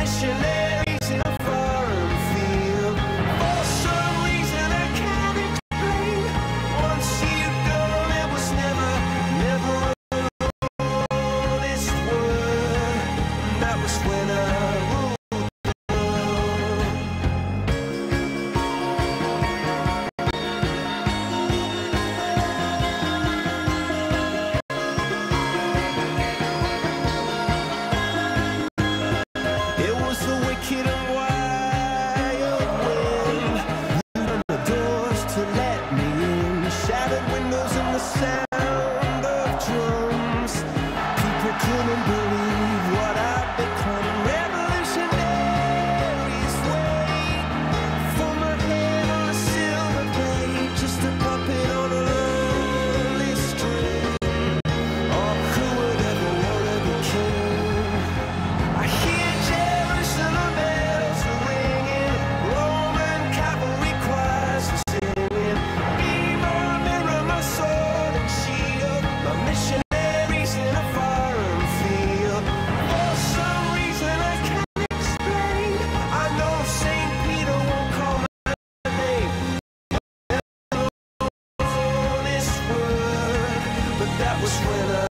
missionaries in a foreign field. For some reason I can't explain. Once you go, there was never an honest word. And that was when I ruled the world. It was the wicked and wild wind, opened the doors to let me in, shattered windows and the sound of drums. People couldn't believe what I'd become. Revolutionaries wait for my head on a silver blade, just a puppet on a lonely string. Oh, who would ever want to be king? I hear Jerusalem bells ringing, Roman cavalry choirs are singing. Be my mirror, my sword and shield, my missionaries in a foreign field. For some reason I can't explain, I know St. Peter won't call my name. Never honest word, but that was when I